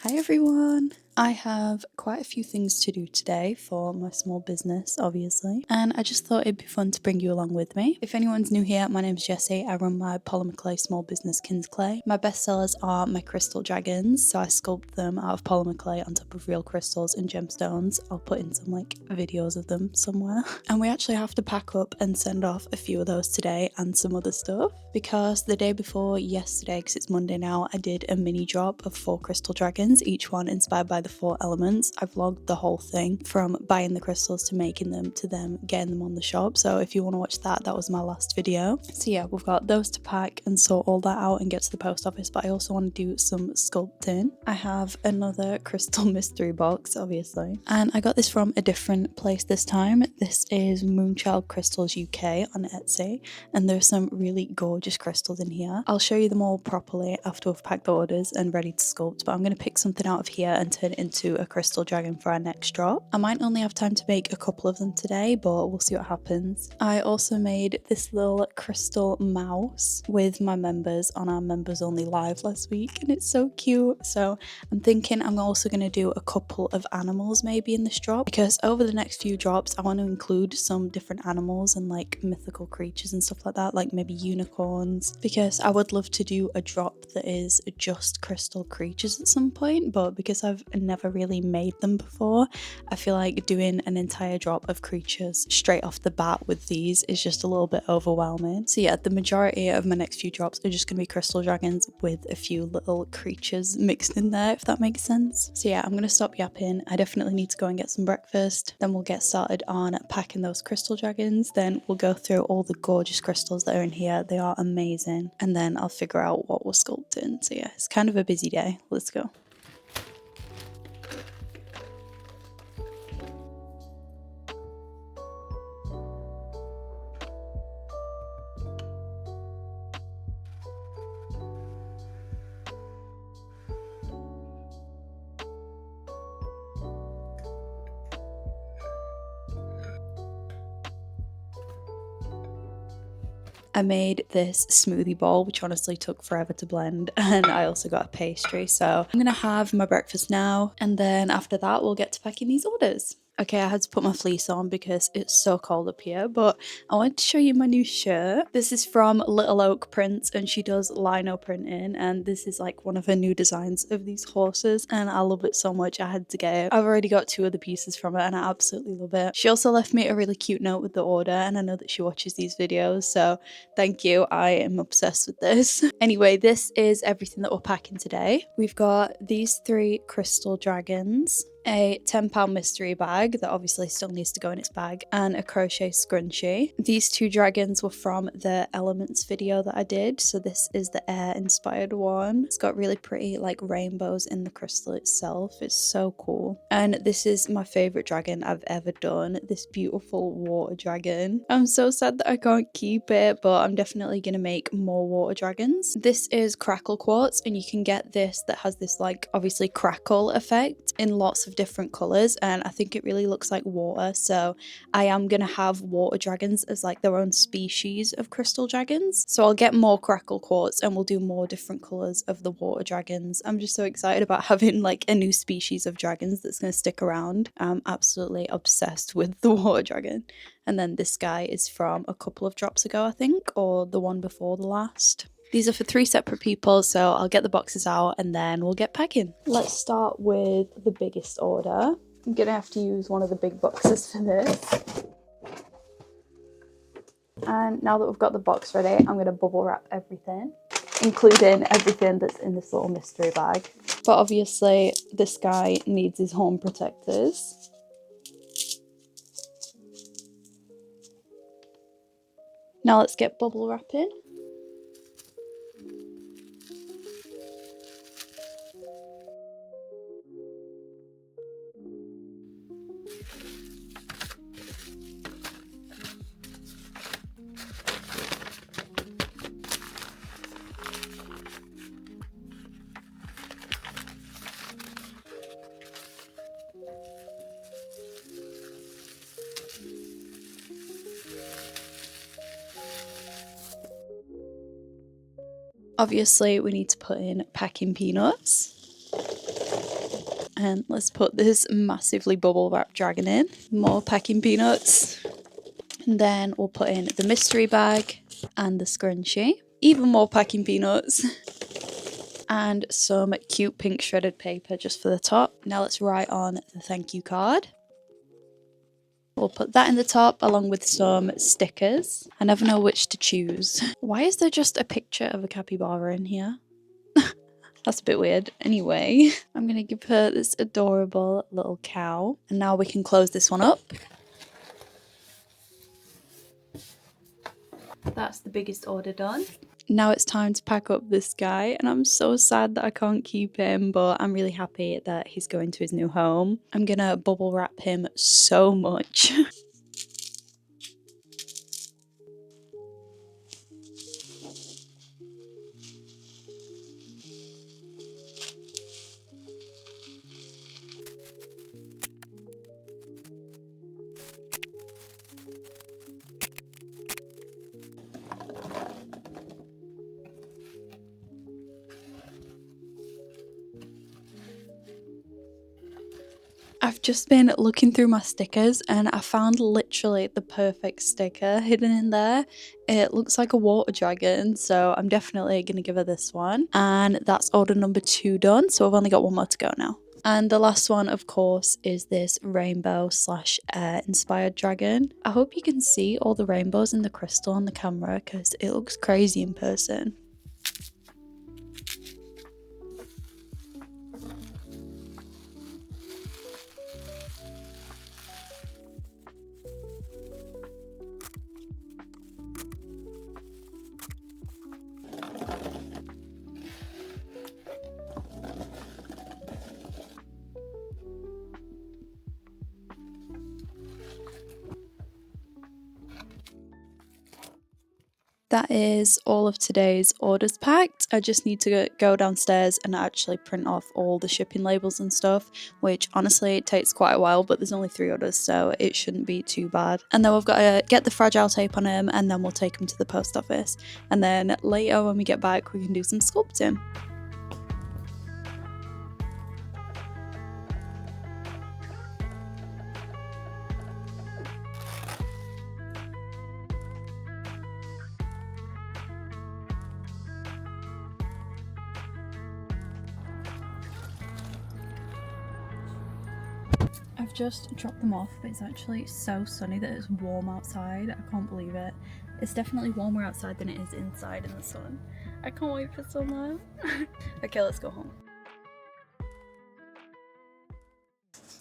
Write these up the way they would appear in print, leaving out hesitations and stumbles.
Hi everyone! I have quite a few things to do today for my small business, obviously, and I just thought it'd be fun to bring you along with me. If anyone's new here, my name's Jessie. I run my Polymer clay small business Kinsclay. My best sellers are my crystal dragons, so I sculpt them out of polymer clay on top of real crystals and gemstones. I'll put in some videos of them somewhere. And we actually have to pack up and send off a few of those today and some other stuff, because the day before yesterday, because it's Monday now, I did a mini drop of 4 crystal dragons, each one inspired by the 4 elements. I vlogged the whole thing from buying the crystals to making them to them getting them on the shop, so if you want to watch that, that was my last video. So yeah, we've got those to pack and sort all that out and get to the post office, but I also want to do some sculpting. I have another crystal mystery box, obviously, and I got this from a different place this time. This is Moonchild Crystals UK on Etsy, and there's some really gorgeous crystals in here. I'll show you them all properly after we've packed the orders and ready to sculpt, but I'm going to pick something out of here and turn it into a crystal dragon for our next drop. I might only have time to make a couple of them today, but we'll see what happens. I also made this little crystal mouse with my members on our members only live last week, and it's so cute. So I'm thinking I'm also going to do a couple of animals maybe in this drop, because over the next few drops I want to include some different animals and mythical creatures and stuff like that, like maybe unicorns, because I would love to do a drop that is just crystal creatures at some point, but because I've never really made them before, I feel like doing an entire drop of creatures straight off the bat with these is just a little bit overwhelming. So yeah, the majority of my next few drops are just going to be crystal dragons with a few little creatures mixed in there, if that makes sense. So yeah, I'm going to stop yapping. I definitely need to go and get some breakfast, then we'll get started on packing those crystal dragons, then we'll go through all the gorgeous crystals that are in here. They are amazing, and then I'll figure out what we're sculpting. So yeah, it's kind of a busy day. Let's go. I made this smoothie bowl, which honestly took forever to blend, and I also got a pastry. So I'm gonna have my breakfast now, and then after that we'll get to packing these orders. Okay, I had to put my fleece on because it's so cold up here, but I wanted to show you my new shirt. This is from Little Oak Prints, and she does lino printing, and this is one of her new designs of these horses, and I love it so much I had to get it. I've already got 2 other pieces from it and I absolutely love it. She also left me a really cute note with the order, and I know that she watches these videos, so thank you. I am obsessed with this. Anyway, this is everything that we're packing today. We've got these 3 crystal dragons, a £10 mystery bag that obviously still needs to go in its bag, and a crochet scrunchie. These 2 dragons were from the elements video that I did, so this is the air inspired one. It's got really pretty rainbows in the crystal itself. It's so cool. And this is my favorite dragon I've ever done, this beautiful water dragon. I'm so sad that I can't keep it, but I'm definitely gonna make more water dragons. This is crackle quartz, and you can get this that has this obviously crackle effect in lots of different colors, and I think it really looks like water, so I am gonna have water dragons as their own species of crystal dragons. So I'll get more crackle quartz and we'll do more different colors of the water dragons. I'm just so excited about having a new species of dragons that's gonna stick around. I'm absolutely obsessed with the water dragon. And then this guy is from a couple of drops ago, I think, or the one before the last. These are for 3 separate people, so I'll get the boxes out and then we'll get packing. Let's start with the biggest order. I'm gonna have to use one of the big boxes for this. And now that we've got the box ready, I'm gonna bubble wrap everything, including everything that's in this little mystery bag. But obviously this guy needs his horn protectors. Now let's get bubble wrapping. Obviously we need to put in packing peanuts. And let's put this massively bubble wrap dragon in. More packing peanuts. And then we'll put in the mystery bag and the scrunchie. Even more packing peanuts. And some cute pink shredded paper just for the top. Now let's write on the thank you card. We'll put that in the top along with some stickers. I never know which to choose. Why is there just a picture of a capybara in here? That's a bit weird. Anyway, I'm going to give her this adorable little cow. And now we can close this one up. That's the biggest order done. Now it's time to pack up this guy, and I'm so sad that I can't keep him, but I'm really happy that he's going to his new home. I'm gonna bubble wrap him so much. I've just been looking through my stickers and I found literally the perfect sticker hidden in there. It looks like a water dragon, so I'm definitely going to give her this one. And that's order number 2 done, so I've only got one more to go now. And the last one, of course, is this rainbow / air inspired dragon. I hope you can see all the rainbows in the crystal on the camera because it looks crazy in person. That is all of today's orders packed. I just need to go downstairs and actually print off all the shipping labels and stuff, which honestly it takes quite a while, but there's only 3 orders, so it shouldn't be too bad. And then we've got to get the fragile tape on them, and then we'll take them to the post office. And then later when we get back, we can do some sculpting. I've just dropped them off, but it's actually so sunny that it's warm outside. I can't believe it. It's definitely warmer outside than it is inside in the sun. I can't wait for summer. Okay, let's go home.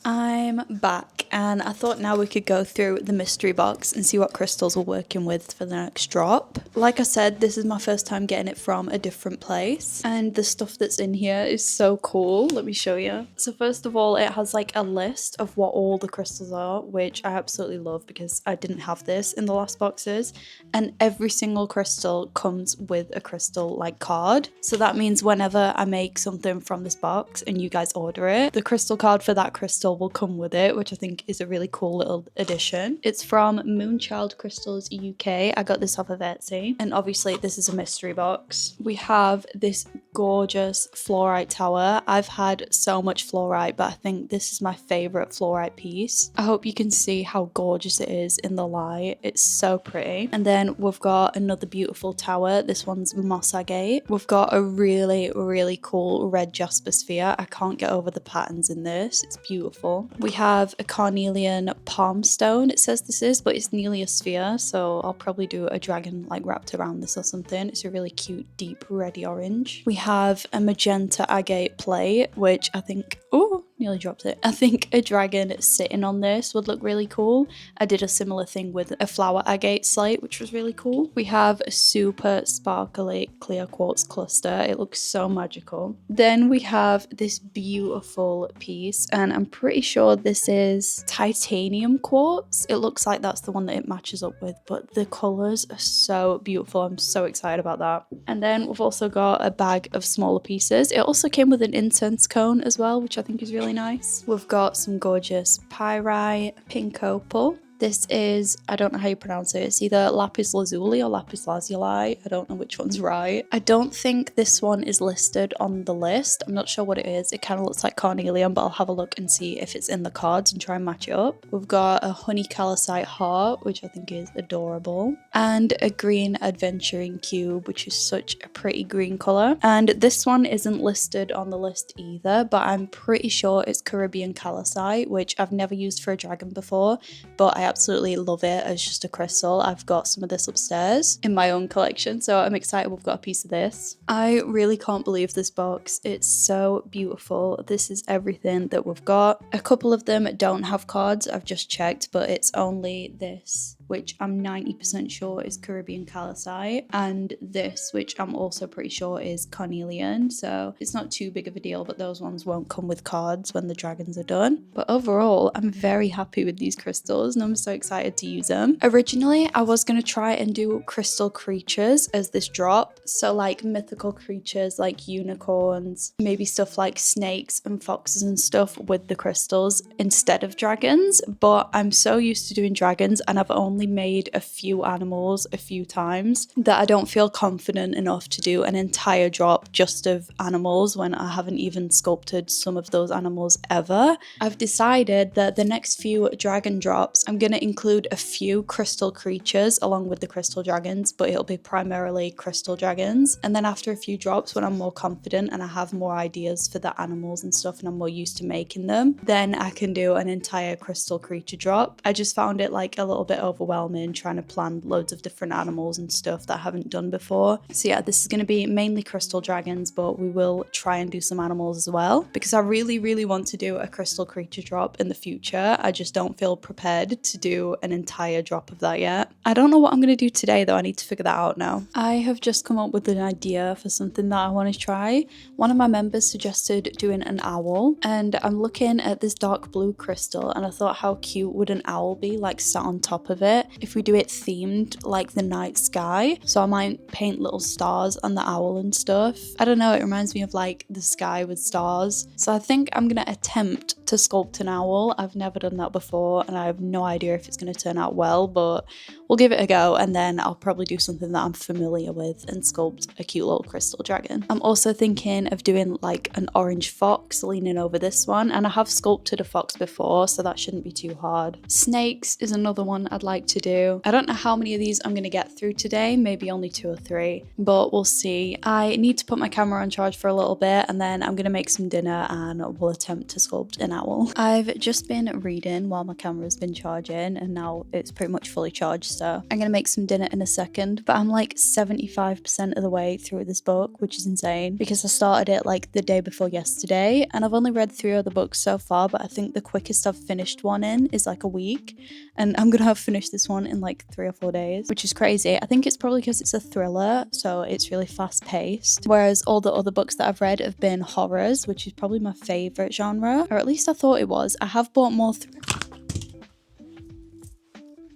I'm back, and I thought now we could go through the mystery box and see what crystals we're working with for the next drop. Like I said, this is my first time getting it from a different place, and the stuff that's in here is so cool. Let me show you. So first of all, it has like a list of what all the crystals are, which I absolutely love because I didn't have this in the last boxes, and every single crystal comes with a crystal like card. So that means whenever I make something from this box and you guys order it, the crystal card for that crystal will come with it, which I think is a really cool little addition. It's from Moonchild Crystals UK. I got this off of Etsy, and obviously this is a mystery box. We have this gorgeous fluorite tower. I've had so much fluorite, but I think this is my favorite fluorite piece. I hope you can see how gorgeous it is in the light. It's so pretty. And then we've got another beautiful tower. This one's moss agate. We've got a really cool red jasper sphere. I can't get over the patterns in this. It's beautiful. We have a carnelian palm stone, it says this is, but it's nearly a sphere, so I'll probably do a dragon like wrapped around this or something. It's a really cute deep reddy orange. We have a magenta agate plate, which I think, oh, nearly dropped it. I think a dragon sitting on this would look really cool. I did a similar thing with a flower agate slate, which was really cool. We have a super sparkly clear quartz cluster. It looks so magical. Then we have this beautiful piece, and I'm pretty sure this is titanium quartz. It looks like that's the one that it matches up with, but the colors are so beautiful. I'm so excited about that. And then we've also got a bag of smaller pieces. It also came with an incense cone as well, which I think is really nice. We've got some gorgeous pyrite, pink opal. This is, I don't know how you pronounce it. It's either lapis lazuli or lapis lazuli. I don't know which one's right. I don't think this one is listed on the list. I'm not sure what it is. It kind of looks like carnelian, but I'll have a look and see if it's in the cards and try and match it up. We've got a honey calcite heart, which I think is adorable, and a green adventuring cube, which is such a pretty green color. And this one isn't listed on the list either, but I'm pretty sure it's Caribbean calcite, which I've never used for a dragon before, but I absolutely love it as just a crystal. I've got some of this upstairs in my own collection, so I'm excited we've got a piece of this. I really can't believe this box. It's so beautiful. This is everything that we've got. A couple of them don't have cards, I've just checked, but it's only this, which I'm 90% sure is Caribbean calcite, and this, which I'm also pretty sure is carnelian, so it's not too big of a deal, but those ones won't come with cards when the dragons are done. But overall, I'm very happy with these crystals and I'm so excited to use them. Originally, I was going to try and do crystal creatures as this drop, so like mythical creatures like unicorns, maybe stuff like snakes and foxes and stuff with the crystals instead of dragons, but I'm so used to doing dragons and I've only made a few animals a few times that I don't feel confident enough to do an entire drop just of animals when I haven't even sculpted some of those animals ever. I've decided that the next few dragon drops, I'm going to include a few crystal creatures along with the crystal dragons, but it'll be primarily crystal dragons. And then after a few drops, when I'm more confident and I have more ideas for the animals and stuff and I'm more used to making them, then I can do an entire crystal creature drop. I just found it like a little bit overwhelming trying to plan loads of different animals and stuff that I haven't done before. So yeah, this is going to be mainly crystal dragons, but we will try and do some animals as well because I really want to do a crystal creature drop in the future. I just don't feel prepared to do an entire drop of that yet. I don't know what I'm going to do today though. I need to figure that out now. I have just come up with an idea for something that I want to try. One of my members suggested doing an owl, and I'm looking at this dark blue crystal and I thought how cute would an owl be like sat on top of it if we do it themed like the night sky. So I might paint little stars on the owl and stuff. I don't know, it reminds me of like the sky with stars. So I think I'm gonna attempt to sculpt an owl. I've never done that before and I have no idea if it's gonna turn out well, but we'll give it a go and then I'll probably do something that I'm familiar with and sculpt a cute little crystal dragon. I'm also thinking of doing like an orange fox leaning over this one, and I have sculpted a fox before, so that shouldn't be too hard. Snakes is another one I'd like to do. I don't know how many of these I'm gonna get through today, maybe only 2 or 3, but we'll see. I need to put my camera on charge for a little bit and then I'm gonna make some dinner and we'll attempt to sculpt an owl. I've just been reading while my camera's been charging and now it's pretty much fully charged, so I'm gonna make some dinner in a second, but I'm like 75% of the way through this book, which is insane because I started it like the day before yesterday and I've only read 3 other books so far, but I think the quickest I've finished one in is like a week, and I'm gonna have finished this one in like 3 or 4 days, which is crazy. I think it's probably because it's a thriller, so it's really fast paced, whereas all the other books that I've read have been horrors, which is probably my favorite genre, or at least I thought it was. I have bought more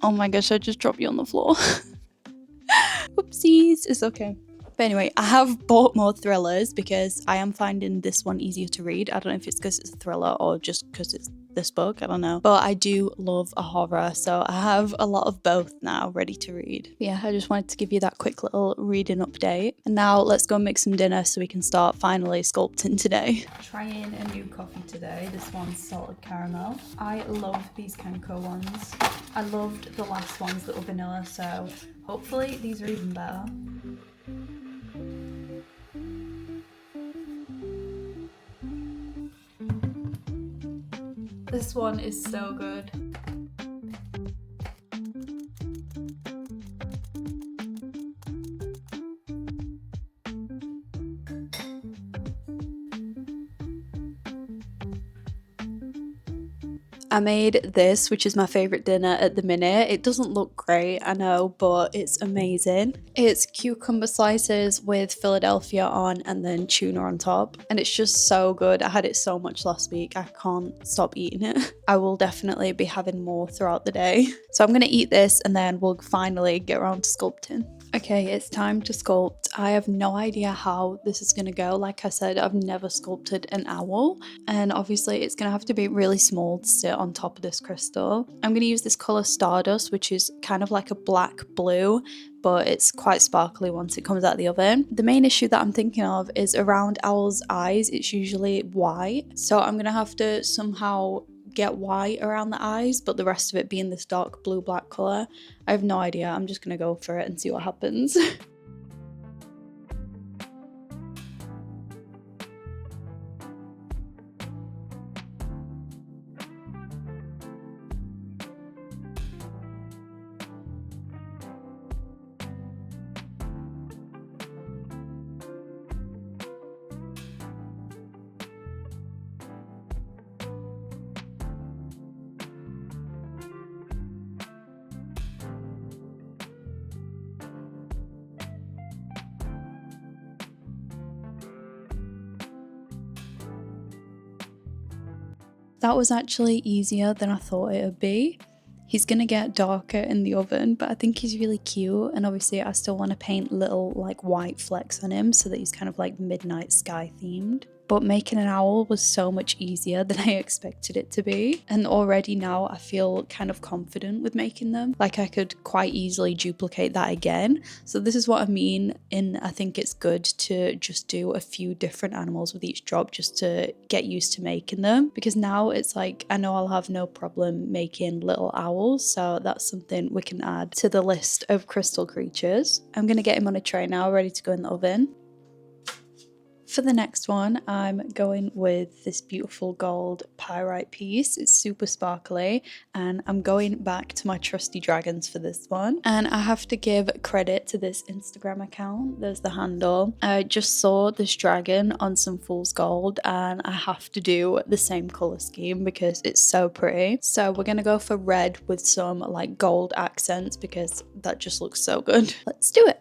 oh my gosh, I just dropped you on the floor. Oopsies, it's okay. But anyway, I have bought more thrillers because I am finding this one easier to read. I don't know if it's because it's a thriller or just because it's this book, I don't know. But I do love a horror, so I have a lot of both now ready to read. But yeah, I just wanted to give you that quick little reading update. And now let's go make some dinner so we can start finally sculpting today. Trying a new coffee today. This one's salted caramel. I love these Kenko ones. I loved the last ones that were vanilla, so hopefully these are even better. This one is so good. I made this, which is my favorite dinner at the minute. It doesn't look great, I know, but it's amazing. It's cucumber slices with Philadelphia on and then tuna on top. And it's just so good. I had it so much last week. I can't stop eating it. I will definitely be having more throughout the day. So I'm going to eat this and then we'll finally get around to sculpting. Okay, it's time to sculpt. I have no idea how this is going to go. Like I said, I've never sculpted an owl, and obviously it's going to have to be really small to sit on top of this crystal. I'm going to use this colour Stardust, which is kind of like a black blue, but it's quite sparkly once it comes out of the oven. The main issue that I'm thinking of is around owl's eyes. It's usually white, so I'm going to have to somehow get white around the eyes, but the rest of it being this dark blue black colour. I have no idea. I'm just gonna go for it and see what happens. That was actually easier than I thought it would be. He's gonna get darker in the oven, but I think he's really cute, and obviously I still want to paint little like white flecks on him so that he's kind of like midnight sky themed. But making an owl was so much easier than I expected it to be, and already now I feel kind of confident with making them. Like I could quite easily duplicate that again. So this is what I mean in I think it's good to just do a few different animals with each drop just to get used to making them, because now it's like I know I'll have no problem making little owls, so that's something we can add to the list of crystal creatures. I'm gonna get him on a tray now, ready to go in the oven. For the next one, I'm going with this beautiful gold pyrite piece. It's super sparkly, and I'm going back to my trusty dragons for this one. And I have to give credit to this Instagram account. There's the handle. I just saw this dragon on some fool's gold, and I have to do the same color scheme because it's so pretty. So we're gonna go for red with some like gold accents because that just looks so good. Let's do it.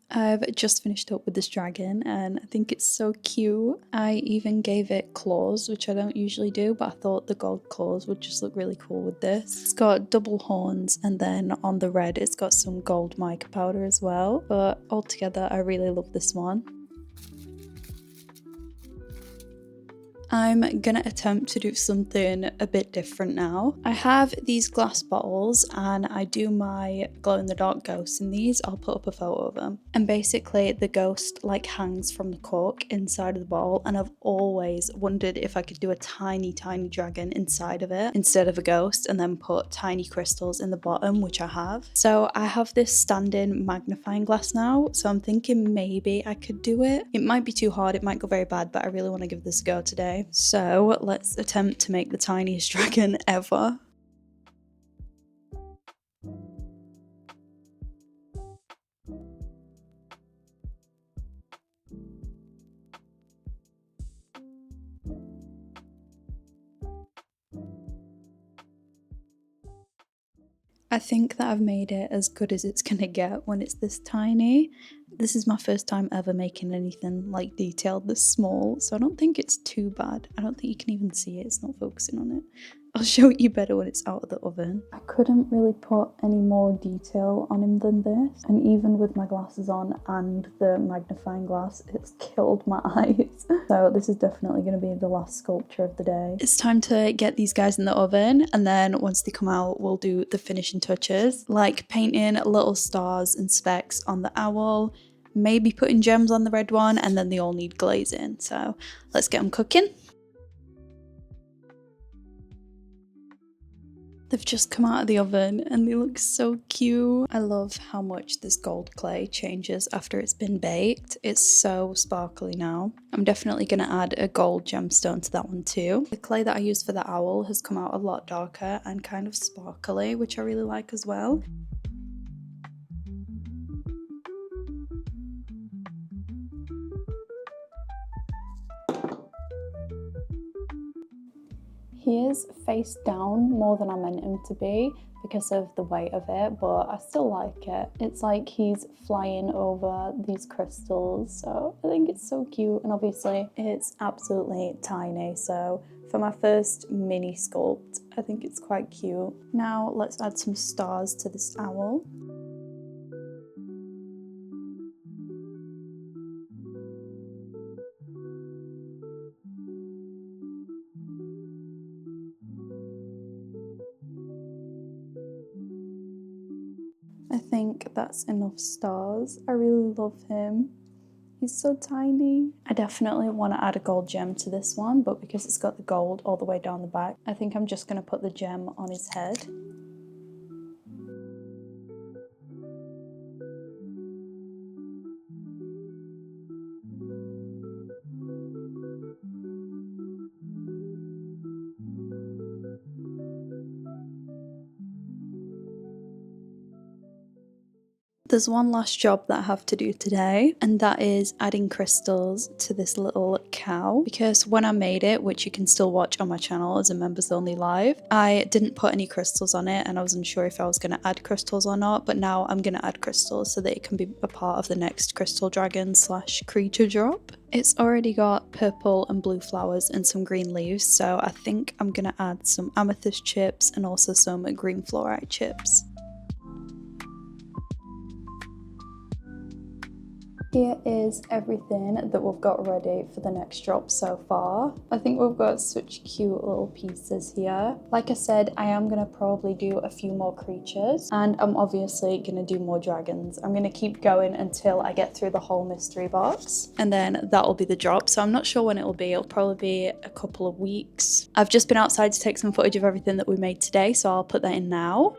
I've just finished up with this dragon and I think it's so cute. I even gave it claws, which I don't usually do, but I thought the gold claws would just look really cool with this. It's got double horns, and then on the red it's got some gold mica powder as well, but altogether I really love this one. I'm gonna attempt to do something a bit different now. I have these glass bottles and I do my glow-in-the-dark ghosts in these. I'll put up a photo of them. And basically the ghost like hangs from the cork inside of the bottle, and I've always wondered if I could do a tiny dragon inside of it instead of a ghost, and then put tiny crystals in the bottom, which I have. So I have this stand-in magnifying glass now, so I'm thinking maybe I could do it. It might be too hard, it might go very bad, but I really want to give this a go today. So let's attempt to make the tiniest dragon ever. I think that I've made it as good as it's gonna get when it's this tiny. This is my first time ever making anything like detailed this small, so I don't think it's too bad. I don't think you can even see it, it's not focusing on it. I'll show you better when it's out of the oven. I couldn't really put any more detail on him than this, and even with my glasses on and the magnifying glass, it's killed my eyes. So this is definitely going to be the last sculpture of the day. It's time to get these guys in the oven, and then once they come out, we'll do the finishing touches, like painting little stars and specks on the owl, maybe putting gems on the red one, and then they all need glazing. So let's get them cooking. They've just come out of the oven and they look so cute. I love how much this gold clay changes after it's been baked. It's so sparkly now. I'm definitely going to add a gold gemstone to that one too. The clay that I used for the owl has come out a lot darker and kind of sparkly, which I really like as well. He is face down more than I meant him to be because of the weight of it, but I still like it. It's like he's flying over these crystals, so I think it's so cute. And obviously it's absolutely tiny, so for my first mini sculpt, I think it's quite cute. Now let's add some stars to this owl. I think that's enough stars. I really love him. He's so tiny. I definitely want to add a gold gem to this one, but because it's got the gold all the way down the back, I think I'm just going to put the gem on his head. There's one last job that I have to do today, and that is adding crystals to this little cow, because when I made it, which you can still watch on my channel as a members only live, I didn't put any crystals on it and I wasn't sure if I was going to add crystals or not, but now I'm going to add crystals so that it can be a part of the next crystal dragon / creature drop. It's already got purple and blue flowers and some green leaves, so I think I'm going to add some amethyst chips and also some green fluorite chips. Here is everything that we've got ready for the next drop so far. I think we've got such cute little pieces here. Like I said, I am going to probably do a few more creatures, and I'm obviously going to do more dragons. I'm going to keep going until I get through the whole mystery box, and then that'll be the drop. So I'm not sure when it'll be. It'll probably be a couple of weeks. I've just been outside to take some footage of everything that we made today, so I'll put that in now.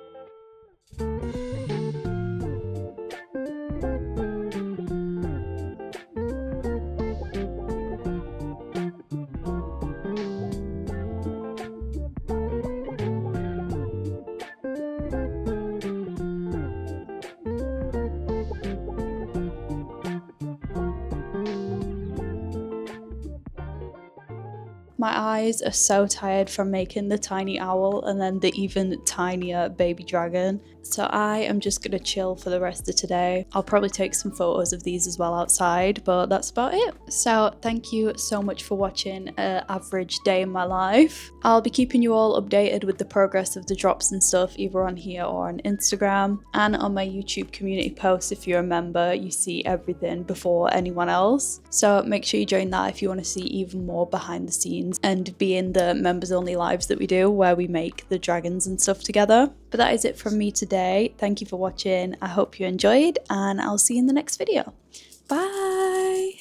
My eyes are so tired from making the tiny owl and then the even tinier baby dragon. So I am just gonna chill for the rest of today. I'll probably take some photos of these as well outside, but that's about it. So thank you so much for watching an average day in my life. I'll be keeping you all updated with the progress of the drops and stuff either on here or on Instagram, and on my YouTube community post. If you're a member, you see everything before anyone else. So make sure you join that if you want to see even more behind the scenes and be in the members only lives that we do where we make the dragons and stuff together. But that is it from me today. Thank you for watching. I hope you enjoyed, and I'll see you in the next video. Bye!